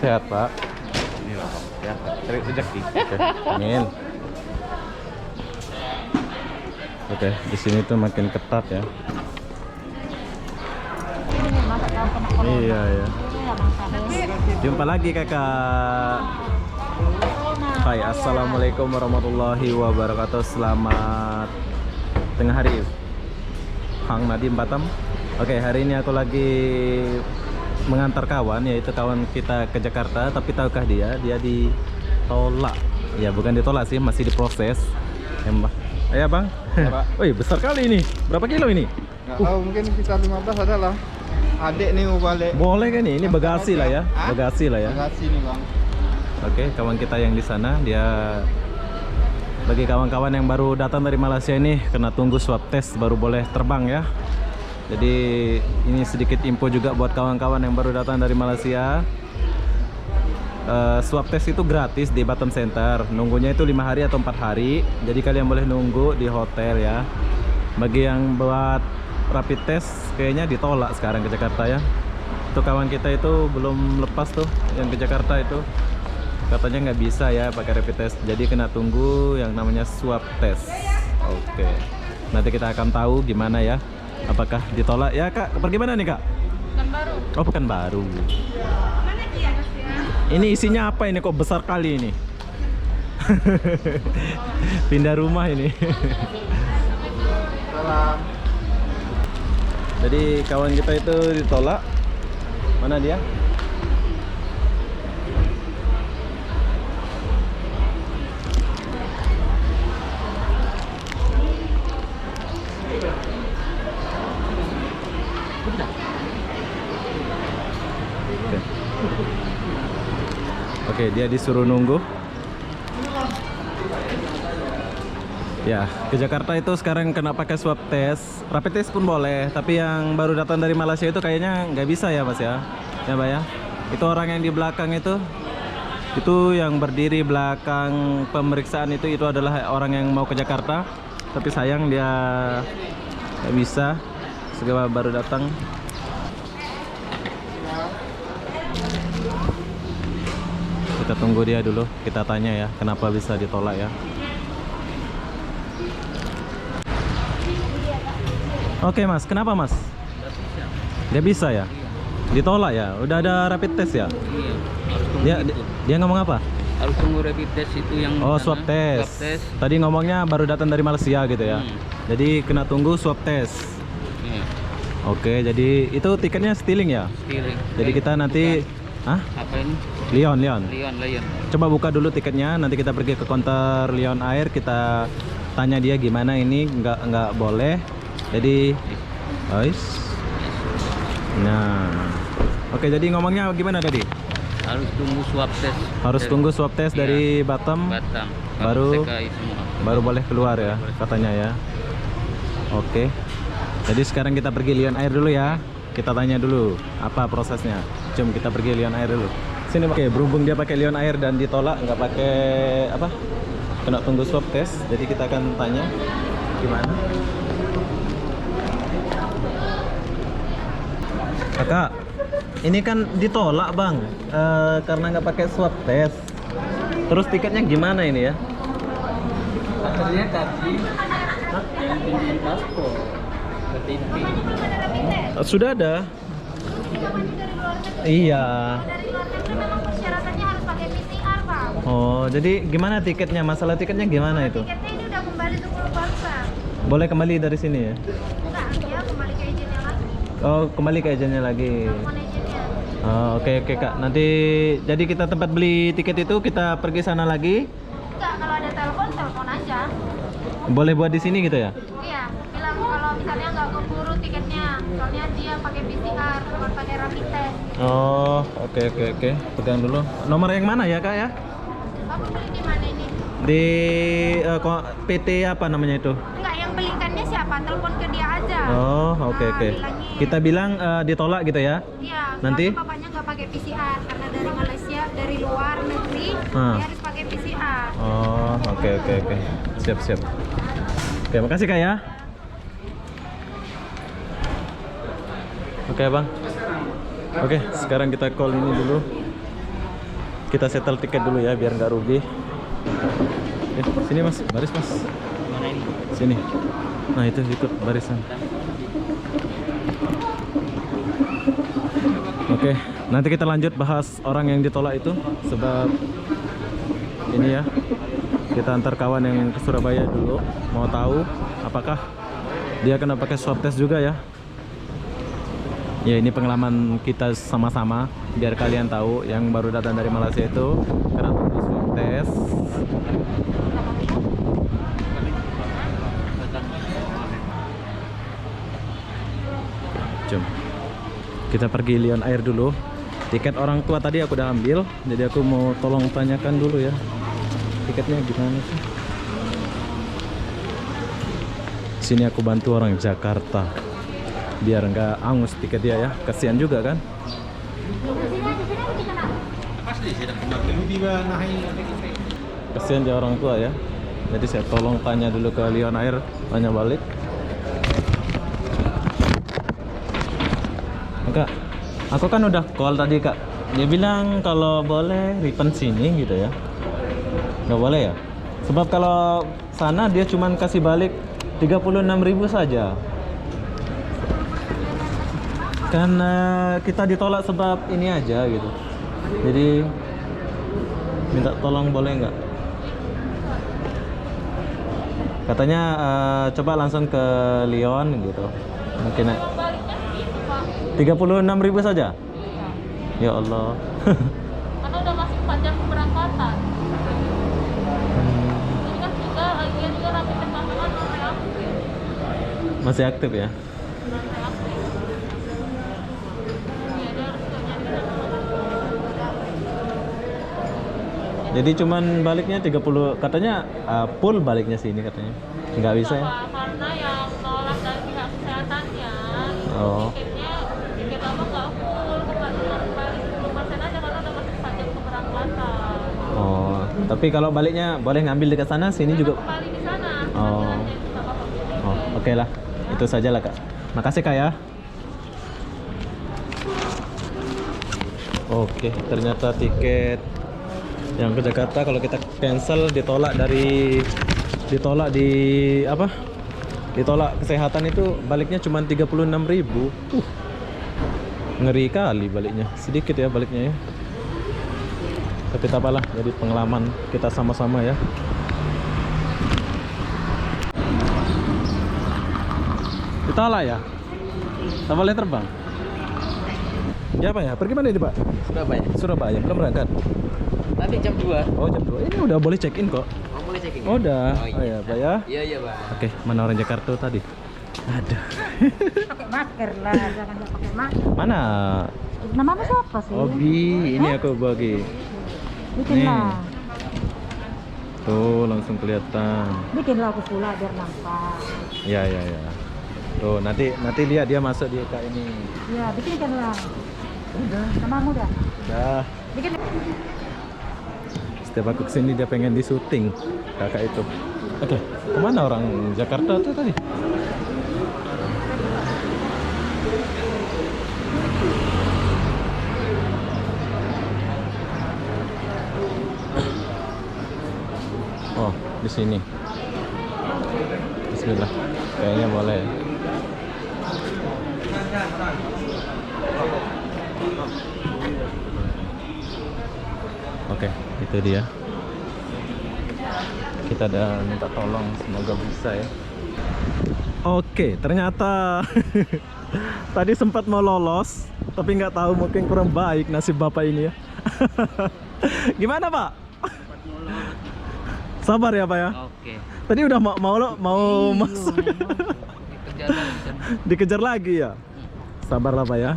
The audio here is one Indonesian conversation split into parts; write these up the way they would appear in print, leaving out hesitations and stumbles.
Sehat, Pak. Ini lah Bang, ya cari rezeki. Oke, amin. Oke, di sini tuh makin ketat ya. Iya, ya. Jumpa lagi kakak. Hai, assalamualaikum warahmatullahi wabarakatuh. Selamat tengah hari, Hang Nadim Batam. Oke, hari ini aku lagi mengantar kawan, yaitu kawan kita ke Jakarta. Tapi tahukah dia ditolak? Ya, bukan ditolak sih, masih diproses. Ya bang. Wih, besar kali ini. Berapa kilo ini? Nggak tahu, mungkin sekitar 15 adalah. Adik nih mau balik. Boleh kan ini bagasi lah ya. Bagasi lah ya. Bagasi nih Bang. Oke, kawan kita yang di sana, dia bagi kawan-kawan yang baru datang dari Malaysia ini kena tunggu swab test baru boleh terbang ya. Jadi ini sedikit info juga buat kawan-kawan yang baru datang dari Malaysia. Swab test itu gratis di Batam Center. Nunggunya itu 5 hari atau 4 hari. Jadi kalian boleh nunggu di hotel ya. Bagi yang buat rapid test kayaknya ditolak sekarang ke Jakarta ya. Itu kawan kita itu belum lepas tuh yang ke Jakarta itu. Katanya nggak bisa ya pakai rapid test. Jadi kena tunggu yang namanya swab test. Oke. Nanti kita akan tahu gimana ya. Apakah ditolak ya Kak? Pergi mana nih Kak? Pekanbaru. Oh, Pekanbaru. Mana dia Mas ya? Ini isinya apa ini kok besar kali ini? Pindah rumah ini. Salam. Jadi kawan kita itu ditolak. Mana dia? Oke, dia disuruh nunggu. Ya, ke Jakarta itu sekarang kena pakai swab test. Rapid test pun boleh, tapi yang baru datang dari Malaysia itu kayaknya nggak bisa ya Mas ya. Ya Mbak ya. Itu orang yang di belakang itu yang berdiri belakang pemeriksaan itu adalah orang yang mau ke Jakarta. Tapi sayang dia nggak bisa, segala baru datang. Kita tunggu dia dulu, kita tanya ya kenapa bisa ditolak ya. Oke Mas, kenapa Mas? Dia bisa ya? Ditolak ya? Udah ada rapid test ya? Iya. Dia ngomong apa? Harus tunggu rapid test itu yang Oh, sana, swab test. Tadi ngomongnya baru datang dari Malaysia gitu ya. Jadi kena tunggu swab test. Iya. Oke, jadi itu tiketnya stealing ya? Stealing. Jadi kita nanti hah? Apa ini? Lion. Lion. Coba buka dulu tiketnya, nanti kita pergi ke counter Lion Air, kita tanya dia gimana ini nggak boleh. Jadi guys. Nah. Oke, jadi ngomongnya gimana tadi? Harus tunggu swab test. Harus tunggu swab test Iya. dari Batam. Batam. Baru TKI semua. baru boleh keluar ya katanya ya. Oke. Jadi sekarang kita pergi Lion Air dulu ya. Kita tanya dulu apa prosesnya. Jom kita pergi Lion Air dulu. Sini Oke, berhubung dia pakai Lion Air dan ditolak nggak pakai apa? Kena tunggu swab test. Jadi kita akan tanya gimana. Kakak, ini kan ditolak bang, karena nggak pakai swab test. Terus tiketnya gimana ini ya? Akhirnya tadi yang pinjam paspor ke TV. Sudah ada. Iya. Dari luar negeri persyaratannya harus pakai PCR, Pak. Oh, jadi gimana tiketnya? Masalah tiketnya gimana itu? Tiketnya ini udah kembali ke Pulau Bangsa. Boleh kembali dari sini ya? Enggak, dia kembali ke izinnya lagi. Oh, kembali ke agennya lagi. Telepon izinnya. Oh, oke Kak. Nanti jadi kita tempat beli tiket itu kita pergi sana lagi. Enggak, kalau ada telepon aja. Boleh buat di sini gitu ya? Iya, bilang kalau misalnya nggak keburu tiketnya, soalnya dia pakai PCR, bukan pakai rapid test. Oh, oke. Pegang dulu. Nomor yang mana ya Kak ya? Kamu beli di mana ini? Di PT apa namanya itu? Enggak, yang belikannya siapa? Telepon ke dia aja. Oh, oke. Bilangin. Kita bilang ditolak gitu ya? Iya, Nanti? soalnya bapaknya nggak pakai PCR karena dari Malaysia, dari luar negeri, dia harus pakai PCR. Oh, oke. Siap. Oke, makasih Kak ya. Oke, Bang. Oke, sekarang kita call ini dulu. Kita settle tiket dulu ya biar nggak rugi. Sini mas, baris mas. Mana ini? Sini. Nah itu ikut barisan. Oke, nanti kita lanjut bahas orang yang ditolak itu. Sebab ini ya, kita antar kawan yang ke Surabaya dulu. Mau tahu apakah dia kena pakai swab test juga ya. Ya ini pengalaman kita sama-sama biar kalian tahu yang baru datang dari Malaysia itu kena tunggu swab test. Jom. Kita pergi Lion Air dulu. Tiket orang tua tadi aku udah ambil, jadi aku mau tolong tanyakan dulu ya. Tiketnya gimana sih? Sini aku bantu orang Jakarta. Biar nggak angus tiket dia ya, kasihan juga kan. Kasihan dia orang tua ya. Jadi saya tolong tanya dulu ke Lion Air, tanya balik. Kak, aku kan udah call tadi kak. Dia bilang kalau boleh refund sini gitu ya. Nggak boleh ya? Sebab kalau sana dia cuman kasih balik 36.000 saja. Karena kita ditolak sebab ini aja gitu. Jadi minta tolong boleh nggak? Katanya coba langsung ke Lyon gitu. Mungkin 36.000 saja. Ya Allah. Karena udah masuk 4 jam keberangkatan. Ini kan juga dia juga rapid test masuk kan masih aktif. Masih aktif ya? Jadi cuman baliknya 30, katanya full baliknya sini katanya. Nggak bisa ya? Karena yang nolak dari pihak kesehatannya, Oh. tiket lama nggak full, kembali 10% aja karena udah masuk 4 jam keberangkatan. Oh, tapi kalau baliknya boleh ngambil dekat sana, sini juga. Kembali di sana. Oh. Oh, oke lah. Itu saja lah kak. Makasih kak ya. Oke, ternyata tiket yang ke Jakarta kalau kita cancel ditolak di apa? Ditolak kesehatan itu baliknya cuma 36.000. Ngeri kali baliknya. Sedikit ya baliknya ya. Tapi tak apalah, jadi pengalaman kita sama-sama ya. Ditolak ya? Tak boleh terbang. Ya Pak ya, pergi mana ini Pak? Surabaya. Surabaya, belum berangkat. Nanti jam 2. Oh jam 2, ini udah boleh check in kok. Oh, boleh check in. Oh udah, Oh, iya. oh ya Pak ya. Iya, iya, Pak. Oke, mana orang Jakarta tadi? Aduh. Pakai masker lah, jangan nggak pakai masker. Mana? Nama apa siapa sih? Obi, ini aku bagi. Bikinlah, Tuh langsung kelihatan. bikinlah aku pula biar nampak. Ya ya ya. Tuh nanti lihat dia masuk di kak ini. Ya, bikinlah. Udah. Namamu dah. Udah. Bikin. Setiap aku kesini dia pengen di syuting kakak itu. Oke, kemana orang Jakarta tuh tadi? Oh, di sini. Bismillah. Kayaknya boleh. Oke, itu dia. Kita udah minta tolong, semoga bisa ya. Oke, ternyata tadi sempat mau lolos, tapi nggak tahu mungkin kurang baik nasib bapak ini ya. Gimana Pak? Sabar ya Pak ya. Oke. Tadi udah mau masuk. Dikejar lagi kan. Dikejar lagi ya. Sabarlah Pak ya.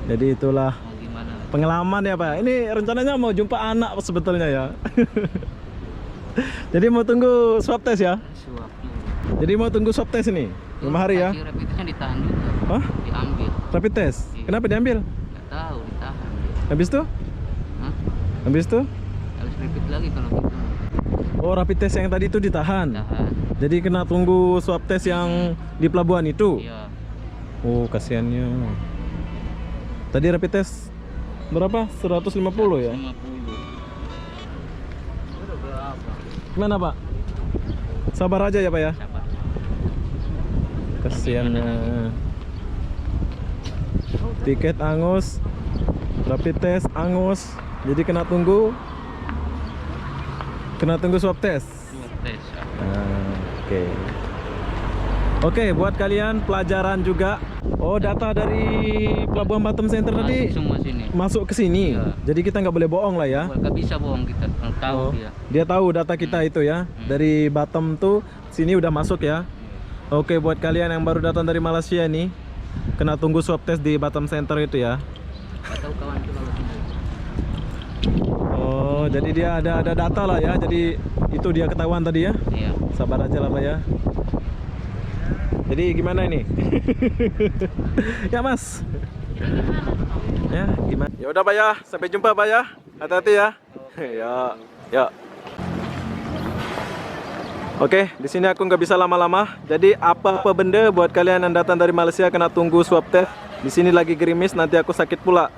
Jadi itulah Mau gimana? pengalaman ya Pak. Ini rencananya mau jumpa anak sebetulnya ya. Jadi mau tunggu swab test ya. Suap. Jadi mau tunggu swab test ini 5 hari ya. Rapid testnya ditahan juga. Hah? Diambil. Rapid test. Kenapa diambil? Nggak tahu, ditahan. Habis itu? Hah? Habis itu? Harus repeat lagi kalau gitu. Oh, rapid test yang tadi itu ditahan. Tahan. Jadi kena tunggu swab test yang di pelabuhan itu. Iya. Oh, kasihannya. Tadi rapid test berapa? 150 ya? 50. apa-apa. Gimana Pak? Sabar aja ya Pak ya. Sabar. Kasihan. Tiket angus, rapid test angus, jadi kena tunggu swab test. Swab tes. Oke. Oke, buat kalian pelajaran juga. Oh, data dari Pelabuhan Batam Center tadi Masuk semua sini. masuk ke sini. Iya. Jadi kita nggak boleh bohong lah ya. Nggak bisa bohong kita. Tahu Oh, dia. tahu data kita itu ya. Dari Batam tuh sini udah masuk ya. Oke, buat kalian yang baru datang dari Malaysia nih, kena tunggu swab test di Batam Center itu ya. Atau kawan itu kalau sini. Oh, jadi dia ada data lah ya. Jadi itu dia ketahuan tadi ya. Iya. Sabar aja lah Pak ya. Jadi gimana ini? Ya Mas. Ya gimana? Ya udah Pak ya. Sampai jumpa Pak ya. Hati-hati ya. Ya. Ya. Oke, di sini aku nggak bisa lama-lama. Jadi apa-apa benda buat kalian yang datang dari Malaysia kena tunggu swab test. Di sini lagi gerimis, nanti aku sakit pula.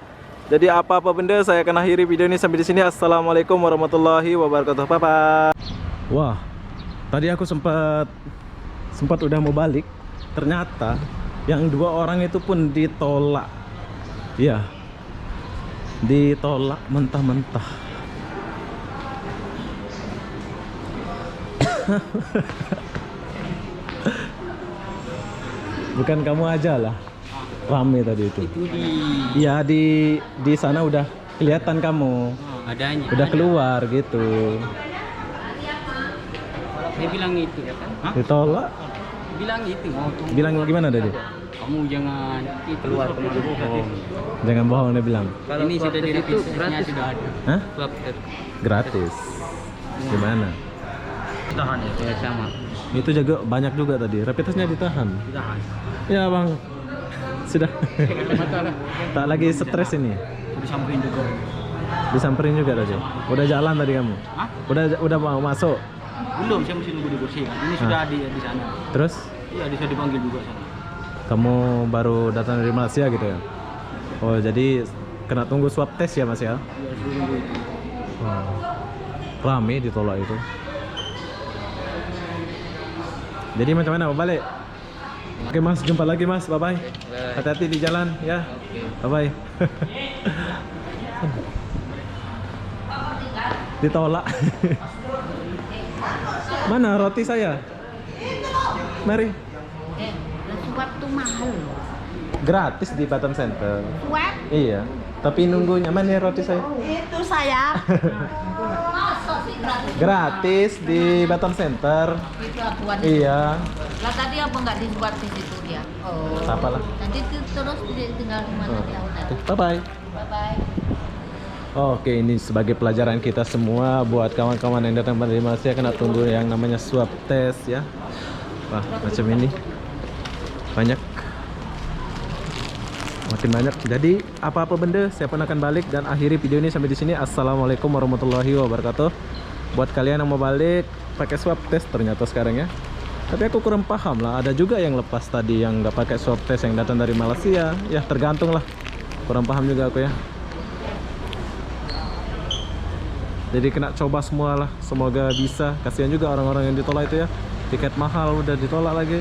Jadi apa-apa benda saya akan akhiri video ini sampai di sini. Assalamualaikum warahmatullahi wabarakatuh. Bye bye. Wah, tadi aku sempat udah mau balik. Ternyata yang 2 orang itu pun ditolak. Iya. Ditolak mentah-mentah. Bukan kamu aja lah. Rame tadi itu. Itu di Iya, di sana udah kelihatan kamu. adanya. Udah keluar gitu. Dia bilang itu ya kan? Hah? Ditolak. Bilang itu. Bilang gimana tadi? Kamu jangan keluar bohong. Jangan bohong dia bilang. Kalau ini sudah direvisinya sudah ada. Hah? Swab test. Gratis. Gimana? Tahan ya sama. Itu juga banyak juga tadi. Rapid testnya ditahan. Tahan. Ya bang. Sudah. Tak lagi stres ini. Disamperin juga. Disamperin juga tadi. Udah jalan tadi kamu? Hah? Udah mau masuk. Belum, saya mesti nunggu dibersihkan. Ini sudah di sana. Terus Iya, sudah dipanggil juga sana. kamu baru datang dari Malaysia gitu ya? Oh jadi kena tunggu swab test ya Mas ya? Iya, sudah nunggu itu. Wah, rame ditolak itu. Jadi macam mana mau balik? Oke Mas, jumpa lagi Mas, bye bye. Hati-hati di jalan ya. Bye bye. Ditolak. Mana roti saya? Mari. Swab tuh mahal. Gratis di Batam Center. Swab Iya. Tapi nunggu nyaman ya roti saya. itu saya. Masa sih gratis? Gratis di Batam Center. Itu atuan. Iya. Lah tadi apa nggak dibuat di situ dia? Oh. Apalah. Nanti terus dia tinggal di mana dia udah. Bye bye. Bye bye. Oke, ini sebagai pelajaran kita semua buat kawan-kawan yang datang dari Malaysia kena tunggu yang namanya swab test ya. Wah, macam ini. Banyak. Makin banyak. Jadi, apa-apa benda saya pun akan balik dan akhiri video ini sampai di sini. Assalamualaikum warahmatullahi wabarakatuh. Buat kalian yang mau balik pakai swab test ternyata sekarang ya. Tapi aku kurang paham lah, ada juga yang lepas tadi yang nggak pakai swab test yang datang dari Malaysia. Ya, tergantung lah. Kurang paham juga aku ya. Jadi kena coba semua lah, semoga bisa. Kasihan juga orang-orang yang ditolak itu ya. Tiket mahal udah ditolak lagi.